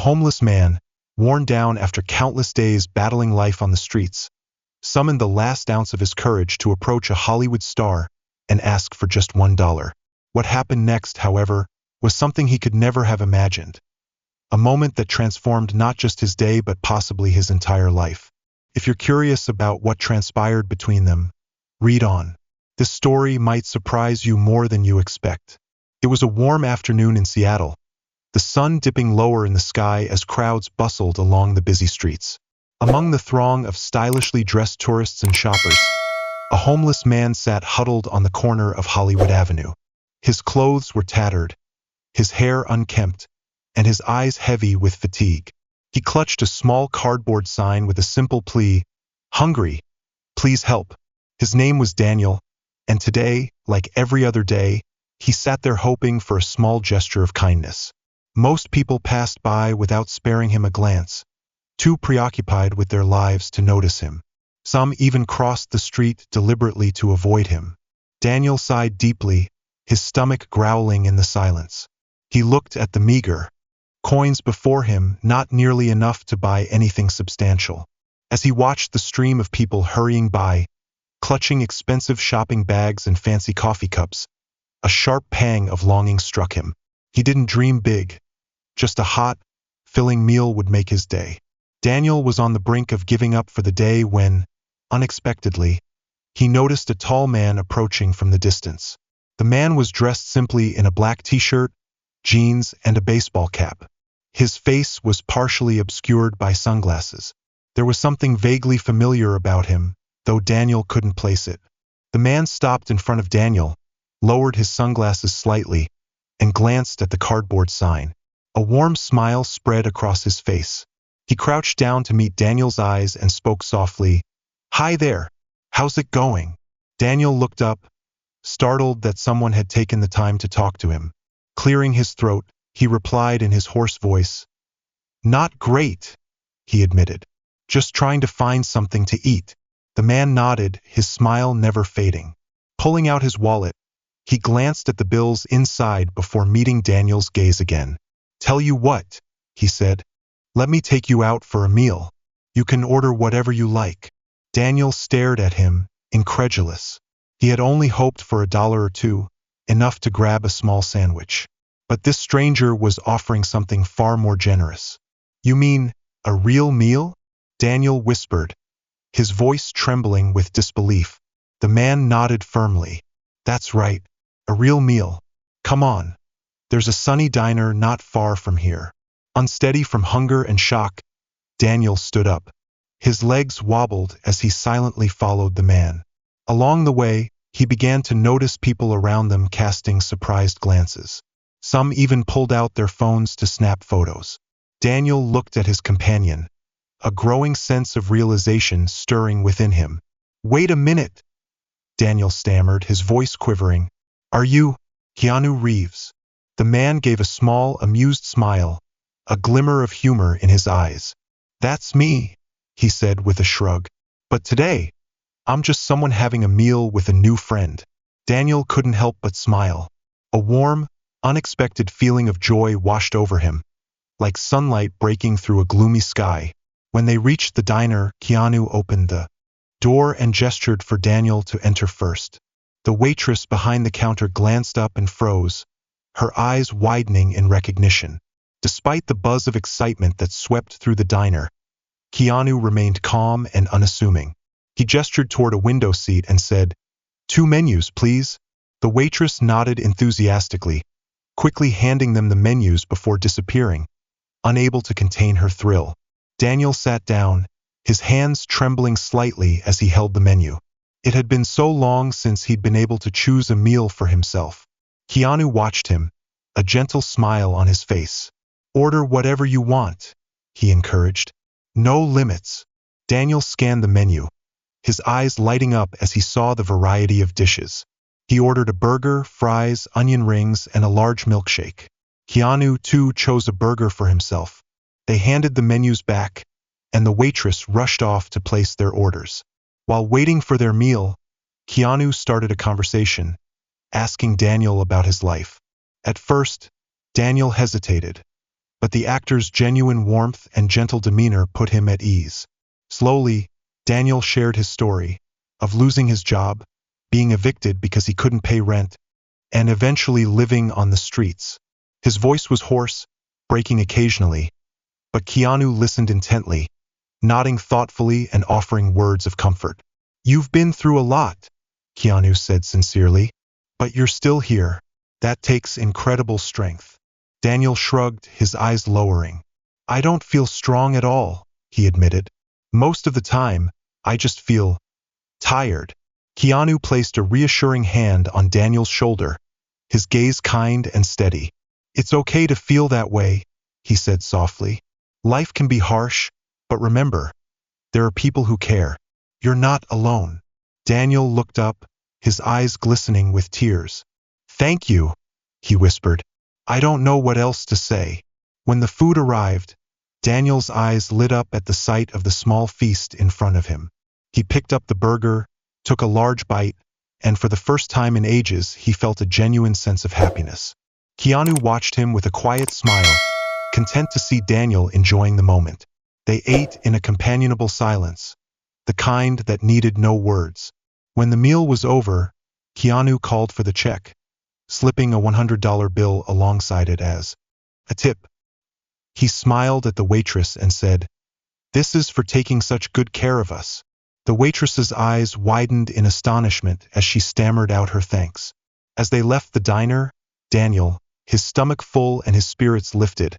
homeless man, worn down after countless days battling life on the streets, summoned the last ounce of his courage to approach a Hollywood star and ask for just $1. What happened next, however, was something he could never have imagined. A moment that transformed not just his day but possibly his entire life. If you're curious about what transpired between them, read on. This story might surprise you more than you expect. It was a warm afternoon in Seattle, the sun dipping lower in the sky as crowds bustled along the busy streets. Among the throng of stylishly dressed tourists and shoppers, a homeless man sat huddled on the corner of Hollywood Avenue. His clothes were tattered, his hair unkempt, and his eyes heavy with fatigue. He clutched a small cardboard sign with a simple plea, "Hungry, please help." His name was Daniel, and today, like every other day, he sat there hoping for a small gesture of kindness. Most people passed by without sparing him a glance, too preoccupied with their lives to notice him. Some even crossed the street deliberately to avoid him. Daniel sighed deeply, his stomach growling in the silence. He looked at the meager coins before him, not nearly enough to buy anything substantial. As he watched the stream of people hurrying by, clutching expensive shopping bags and fancy coffee cups, a sharp pang of longing struck him. He didn't dream big. Just a hot, filling meal would make his day. Daniel was on the brink of giving up for the day when, unexpectedly, he noticed a tall man approaching from the distance. The man was dressed simply in a black t-shirt, jeans, and a baseball cap. His face was partially obscured by sunglasses. There was something vaguely familiar about him, though Daniel couldn't place it. The man stopped in front of Daniel, lowered his sunglasses slightly, and glanced at the cardboard sign. A warm smile spread across his face. He crouched down to meet Daniel's eyes and spoke softly, "Hi there, how's it going?" Daniel looked up, startled that someone had taken the time to talk to him. Clearing his throat, he replied in his hoarse voice, "Not great," he admitted. "Just trying to find something to eat." The man nodded, his smile never fading. Pulling out his wallet, he glanced at the bills inside before meeting Daniel's gaze again. "Tell you what," he said, "let me take you out for a meal. You can order whatever you like." Daniel stared at him, incredulous. He had only hoped for $1 or $2, enough to grab a small sandwich. But this stranger was offering something far more generous. "You mean, a real meal?" Daniel whispered, his voice trembling with disbelief. The man nodded firmly. "That's right, a real meal. Come on. There's a sunny diner not far from here." Unsteady from hunger and shock, Daniel stood up. His legs wobbled as he silently followed the man. Along the way, he began to notice people around them casting surprised glances. Some even pulled out their phones to snap photos. Daniel looked at his companion, a growing sense of realization stirring within him. "Wait a minute," Daniel stammered, his voice quivering. "Are you Keanu Reeves?" The man gave a small, amused smile, a glimmer of humor in his eyes. "That's me," he said with a shrug. "But today, I'm just someone having a meal with a new friend." Daniel couldn't help but smile. A warm, unexpected feeling of joy washed over him, like sunlight breaking through a gloomy sky. When they reached the diner, Keanu opened the door and gestured for Daniel to enter first. The waitress behind the counter glanced up and froze, her eyes widening in recognition. Despite the buzz of excitement that swept through the diner, Keanu remained calm and unassuming. He gestured toward a window seat and said, "2 menus, please." The waitress nodded enthusiastically, quickly handing them the menus before disappearing, unable to contain her thrill. Daniel sat down, his hands trembling slightly as he held the menu. It had been so long since he'd been able to choose a meal for himself. Keanu watched him, a gentle smile on his face. "Order whatever you want," he encouraged. "No limits." Daniel scanned the menu, his eyes lighting up as he saw the variety of dishes. He ordered a burger, fries, onion rings, and a large milkshake. Keanu, too, chose a burger for himself. They handed the menus back, and the waitress rushed off to place their orders. While waiting for their meal, Keanu started a conversation, asking Daniel about his life. At first, Daniel hesitated, but the actor's genuine warmth and gentle demeanor put him at ease. Slowly, Daniel shared his story of losing his job, being evicted because he couldn't pay rent, and eventually living on the streets. His voice was hoarse, breaking occasionally, but Keanu listened intently, nodding thoughtfully and offering words of comfort. "You've been through a lot," Keanu said sincerely, "but you're still here. That takes incredible strength." Daniel shrugged, his eyes lowering. "I don't feel strong at all," he admitted. "Most of the time, I just feel tired." Keanu placed a reassuring hand on Daniel's shoulder, his gaze kind and steady. "It's okay to feel that way," he said softly. "Life can be harsh, but remember, there are people who care. You're not alone." Daniel looked up, his eyes glistening with tears. "Thank you," he whispered. "I don't know what else to say." When the food arrived, Daniel's eyes lit up at the sight of the small feast in front of him. He picked up the burger, took a large bite, and for the first time in ages he felt a genuine sense of happiness. Keanu watched him with a quiet smile, content to see Daniel enjoying the moment. They ate in a companionable silence, the kind that needed no words. When the meal was over, Keanu called for the check, slipping a $100 bill alongside it as a tip. He smiled at the waitress and said, "This is for taking such good care of us." The waitress's eyes widened in astonishment as she stammered out her thanks. As they left the diner, Daniel, his stomach full and his spirits lifted,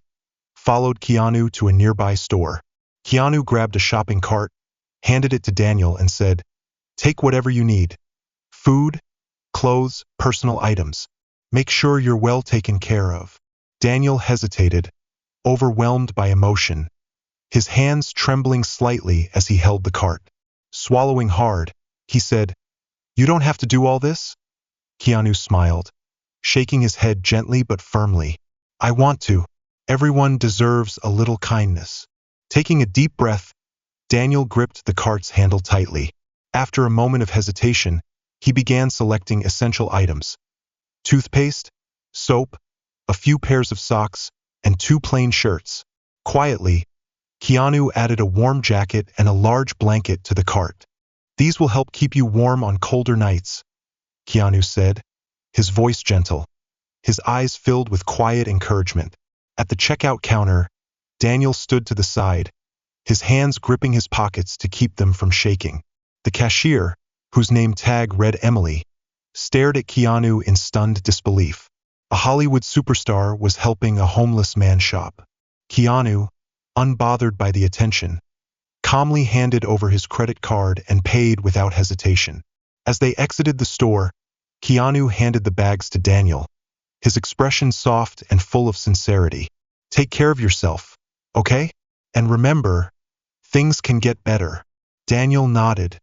followed Keanu to a nearby store. Keanu grabbed a shopping cart, handed it to Daniel and said, "Take whatever you need. Food, clothes, personal items. Make sure you're well taken care of." Daniel hesitated, overwhelmed by emotion, his hands trembling slightly as he held the cart. Swallowing hard, he said, "You don't have to do all this?" Keanu smiled, shaking his head gently but firmly. "I want to. Everyone deserves a little kindness." Taking a deep breath, Daniel gripped the cart's handle tightly. After a moment of hesitation, he began selecting essential items: toothpaste, soap, a few pairs of socks, and 2 plain shirts. Quietly, Keanu added a warm jacket and a large blanket to the cart. "These will help keep you warm on colder nights," Keanu said, his voice gentle, his eyes filled with quiet encouragement. At the checkout counter, Daniel stood to the side, his hands gripping his pockets to keep them from shaking. The cashier, whose name tag read Emily, stared at Keanu in stunned disbelief. A Hollywood superstar was helping a homeless man shop. Keanu, unbothered by the attention, calmly handed over his credit card and paid without hesitation. As they exited the store, Keanu handed the bags to Daniel, his expression soft and full of sincerity. "Take care of yourself, okay? And remember, things can get better." Daniel nodded,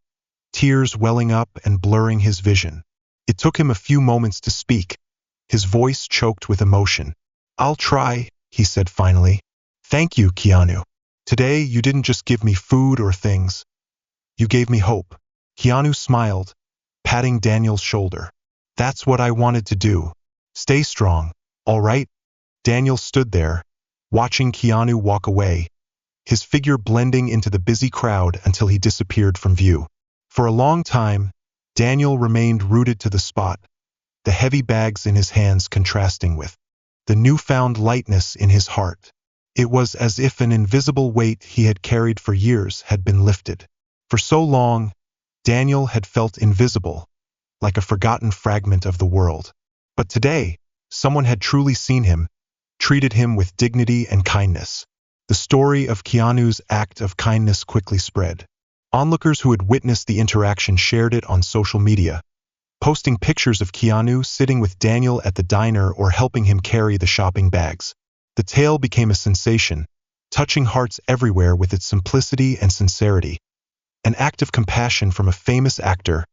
tears welling up and blurring his vision. It took him a few moments to speak, his voice choked with emotion. "I'll try," he said finally. "Thank you, Keanu. Today you didn't just give me food or things. You gave me hope." Keanu smiled, patting Daniel's shoulder. "That's what I wanted to do. Stay strong, all right?" Daniel stood there, watching Keanu walk away, his figure blending into the busy crowd until he disappeared from view. For a long time, Daniel remained rooted to the spot, the heavy bags in his hands contrasting with the newfound lightness in his heart. It was as if an invisible weight he had carried for years had been lifted. For so long, Daniel had felt invisible, like a forgotten fragment of the world. But today, someone had truly seen him, treated him with dignity and kindness. The story of Keanu's act of kindness quickly spread. Onlookers who had witnessed the interaction shared it on social media, posting pictures of Keanu sitting with Daniel at the diner or helping him carry the shopping bags. The tale became a sensation, touching hearts everywhere with its simplicity and sincerity. An act of compassion from a famous actor,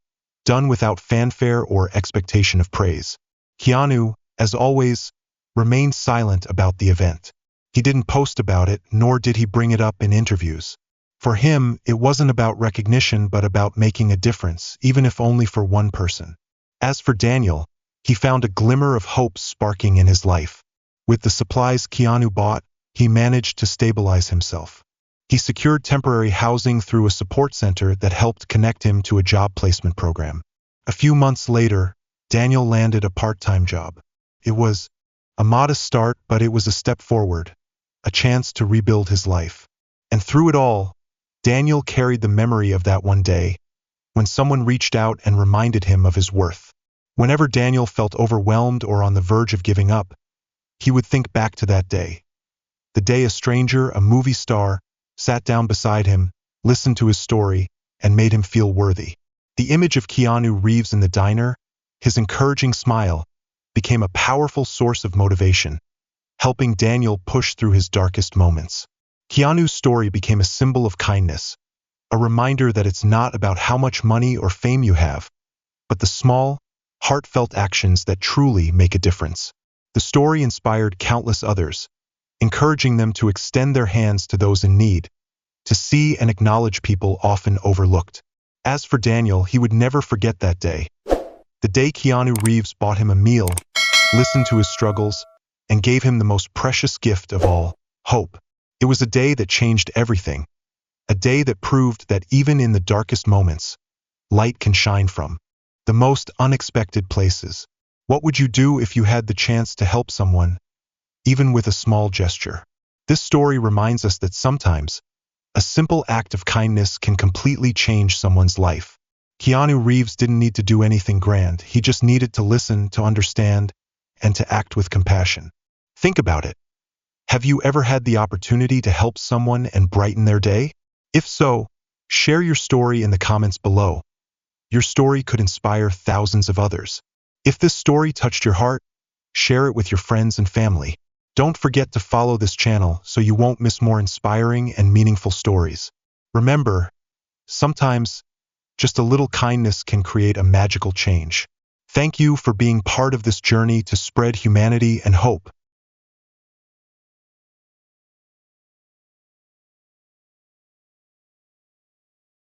done without fanfare or expectation of praise. Keanu, as always, remained silent about the event. He didn't post about it, nor did he bring it up in interviews. For him, it wasn't about recognition but about making a difference, even if only for one person. As for Daniel, he found a glimmer of hope sparking in his life. With the supplies Keanu bought, he managed to stabilize himself. He secured temporary housing through a support center that helped connect him to a job placement program. A few months later, Daniel landed a part-time job. It was a modest start, but it was a step forward, a chance to rebuild his life. And through it all, Daniel carried the memory of that one day, when someone reached out and reminded him of his worth. Whenever Daniel felt overwhelmed or on the verge of giving up, he would think back to that day. The day a stranger, a movie star, sat down beside him, listened to his story, and made him feel worthy. The image of Keanu Reeves in the diner, his encouraging smile, became a powerful source of motivation, helping Daniel push through his darkest moments. Keanu's story became a symbol of kindness, a reminder that it's not about how much money or fame you have, but the small, heartfelt actions that truly make a difference. The story inspired countless others, encouraging them to extend their hands to those in need, to see and acknowledge people often overlooked. As for Daniel, he would never forget that day. The day Keanu Reeves bought him a meal, listened to his struggles, and gave him the most precious gift of all, hope. It was a day that changed everything, a day that proved that even in the darkest moments, light can shine from the most unexpected places. What would you do if you had the chance to help someone, even with a small gesture? This story reminds us that sometimes, a simple act of kindness can completely change someone's life. Keanu Reeves didn't need to do anything grand. He just needed to listen, to understand, and to act with compassion. Think about it. Have you ever had the opportunity to help someone and brighten their day? If so, share your story in the comments below. Your story could inspire thousands of others. If this story touched your heart, share it with your friends and family. Don't forget to follow this channel so you won't miss more inspiring and meaningful stories. Remember, sometimes, just a little kindness can create a magical change. Thank you for being part of this journey to spread humanity and hope.